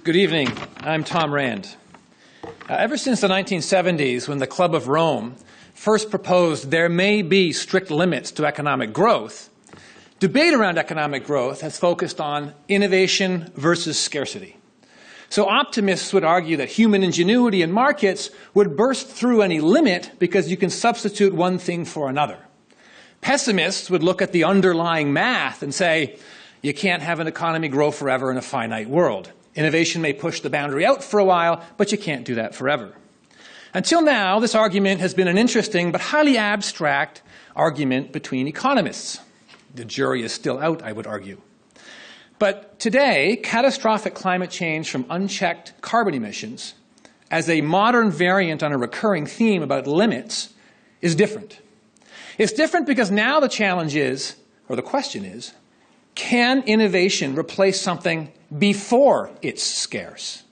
Good evening. I'm Tom Rand. Ever since the 1970s, when the Club of Rome first proposed there may be strict limits to economic growth, debate around economic growth has focused on innovation versus scarcity. So optimists would argue that human ingenuity in markets would burst through any limit because you can substitute one thing for another. Pessimists would look at the underlying math and say, you can't have an economy grow forever in a finite world. Innovation may push the boundary out for a while, but you can't do that forever. Until now, this argument has been an interesting but highly abstract argument between economists. The jury is still out, I would argue. But today, catastrophic climate change from unchecked carbon emissions as a modern variant on a recurring theme about limits is different. It's different because now the challenge is, or the question is, can innovation replace something before it's scarce?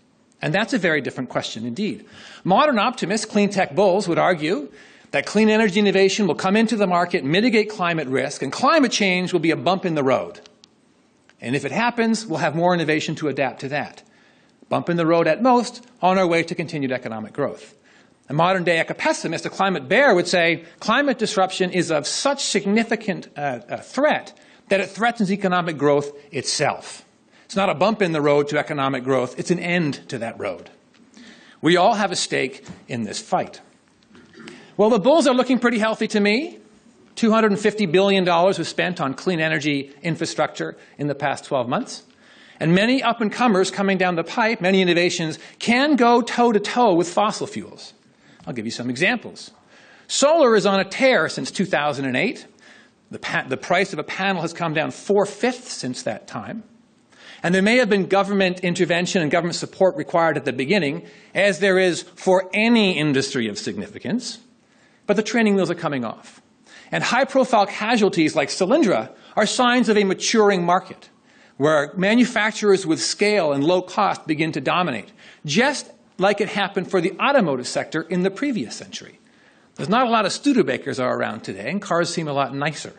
And that's a very different question indeed. Modern optimists, clean tech bulls, would argue that clean energy innovation will come into the market, mitigate climate risk, and climate change will be a bump in the road. And if it happens, we'll have more innovation to adapt to that. Bump in the road at most, on our way to continued economic growth. A modern-day eco-pessimist, a climate bear, would say climate disruption is of such significant threat that it threatens economic growth itself. It's not a bump in the road to economic growth, it's an end to that road. We all have a stake in this fight. Well, the bulls are looking pretty healthy to me. $250 billion was spent on clean energy infrastructure in the past 12 months. And many up-and-comers coming down the pipe, many innovations, can go toe-to-toe with fossil fuels. I'll give you some examples. Solar is on a tear since 2008. The price of a panel has come down 4/5 since that time. And there may have been government intervention and government support required at the beginning, as there is for any industry of significance. But the training wheels are coming off. And high-profile casualties like Solyndra are signs of a maturing market, where manufacturers with scale and low cost begin to dominate, just like it happened for the automotive sector in the previous century. There's not a lot of Studebakers are around today, and cars seem a lot nicer.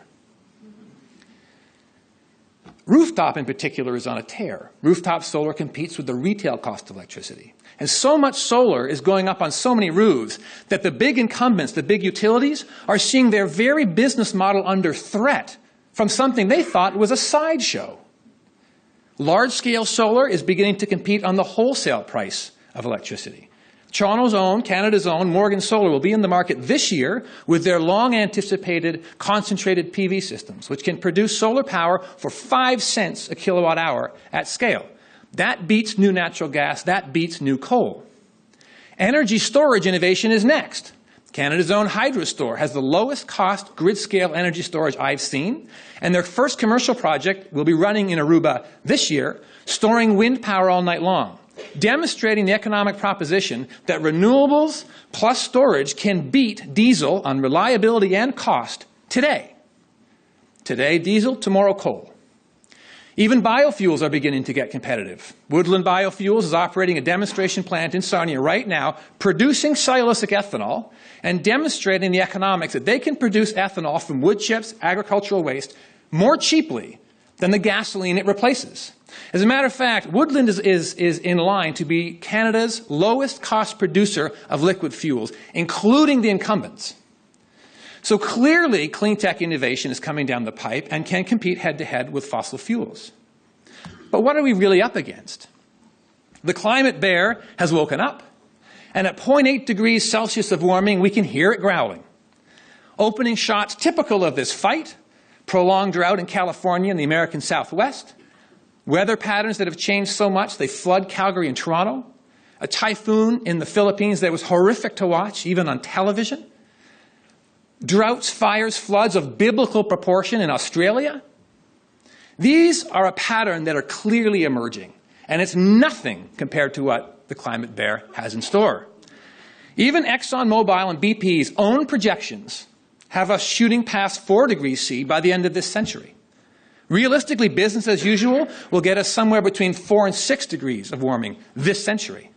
Rooftop, in particular, is on a tear. Rooftop solar competes with the retail cost of electricity. And so much solar is going up on so many roofs that the big incumbents, the big utilities, are seeing their very business model under threat from something they thought was a sideshow. Large-scale solar is beginning to compete on the wholesale price of electricity. Toronto's own, Canada's own, Morgan Solar will be in the market this year with their long-anticipated concentrated PV systems, which can produce solar power for 5 cents a kilowatt hour at scale. That beats new natural gas. That beats new coal. Energy storage innovation is next. Canada's own Hydrostore has the lowest cost grid-scale energy storage I've seen, and their first commercial project will be running in Aruba this year, storing wind power all night long, demonstrating the economic proposition that renewables plus storage can beat diesel on reliability and cost today. Today, diesel, tomorrow, coal. Even biofuels are beginning to get competitive. Woodland Biofuels is operating a demonstration plant in Sarnia right now, producing cellulosic ethanol and demonstrating the economics that they can produce ethanol from wood chips, agricultural waste, more cheaply than the gasoline it replaces. As a matter of fact, Woodland is in line to be Canada's lowest cost producer of liquid fuels, including the incumbents. So clearly, clean tech innovation is coming down the pipe and can compete head-to-head with fossil fuels. But what are we really up against? The climate bear has woken up, and at 0.8 degrees Celsius of warming, we can hear it growling. Opening shots typical of this fight: prolonged drought in California and the American Southwest, weather patterns that have changed so much they flood Calgary and Toronto, a typhoon in the Philippines that was horrific to watch, even on television, droughts, fires, floods of biblical proportion in Australia. These are a pattern that are clearly emerging, and it's nothing compared to what the climate bear has in store. Even ExxonMobil and BP's own projections have us shooting past 4 degrees C by the end of this century. Realistically, business as usual will get us somewhere between 4 and 6 degrees of warming this century.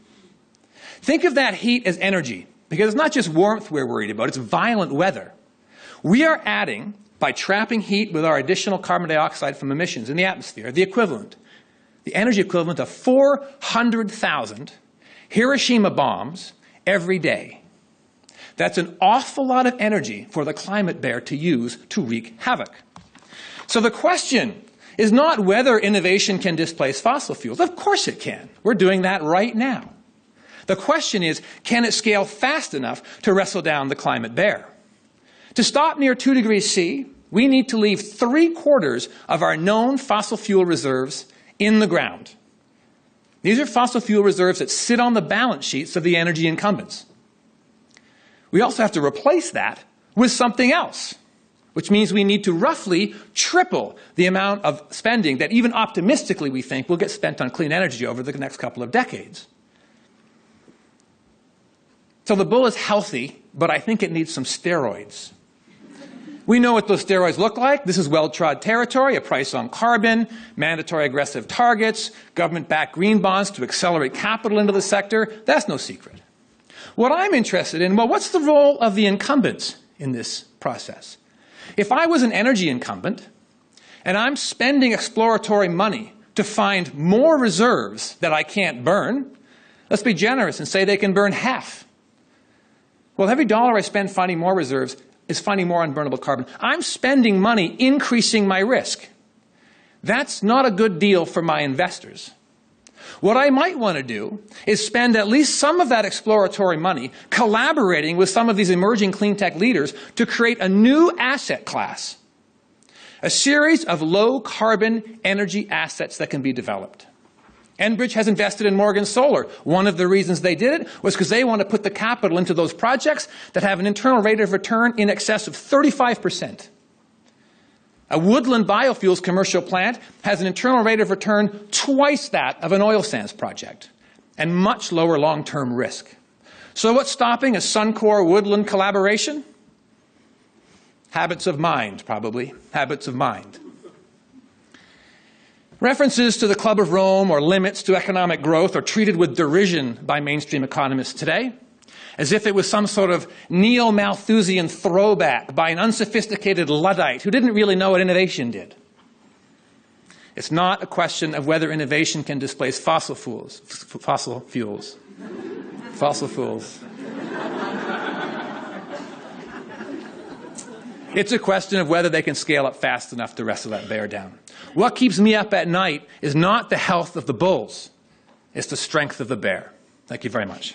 Think of that heat as energy, because it's not just warmth we're worried about, it's violent weather. We are adding, by trapping heat with our additional carbon dioxide from emissions in the atmosphere, the equivalent the energy equivalent of 400,000 Hiroshima bombs every day. That's an awful lot of energy for the climate bear to use to wreak havoc. So the question is not whether innovation can displace fossil fuels. Of course it can. We're doing that right now. The question is, can it scale fast enough to wrestle down the climate bear? To stop near 2 degrees C, we need to leave 3/4 of our known fossil fuel reserves in the ground. These are fossil fuel reserves that sit on the balance sheets of the energy incumbents. We also have to replace that with something else, which means we need to roughly triple the amount of spending that even optimistically we think will get spent on clean energy over the next couple of decades. So the bull is healthy, but I think it needs some steroids. We know what those steroids look like. This is well-trod territory, a price on carbon, mandatory aggressive targets, government-backed green bonds to accelerate capital into the sector. That's no secret. What I'm interested in, well, what's the role of the incumbents in this process? If I was an energy incumbent and I'm spending exploratory money to find more reserves that I can't burn, let's be generous and say they can burn half. Well, every dollar I spend finding more reserves is finding more unburnable carbon. I'm spending money increasing my risk. That's not a good deal for my investors. What I might want to do is spend at least some of that exploratory money collaborating with some of these emerging clean tech leaders to create a new asset class, a series of low-carbon energy assets that can be developed. Enbridge has invested in Morgan Solar. One of the reasons they did it was because they want to put the capital into those projects that have an internal rate of return in excess of 35%. A woodland biofuels commercial plant has an internal rate of return twice that of an oil sands project and much lower long-term risk. So what's stopping a Suncor woodland collaboration? Habits of mind, probably. Habits of mind. References to the Club of Rome or limits to economic growth are treated with derision by mainstream economists today, as if it was some sort of neo-Malthusian throwback by an unsophisticated Luddite who didn't really know what innovation did. It's not a question of whether innovation can displace fossil fuels. It's a question of whether they can scale up fast enough to wrestle that bear down. What keeps me up at night is not the health of the bulls, it's the strength of the bear. Thank you very much.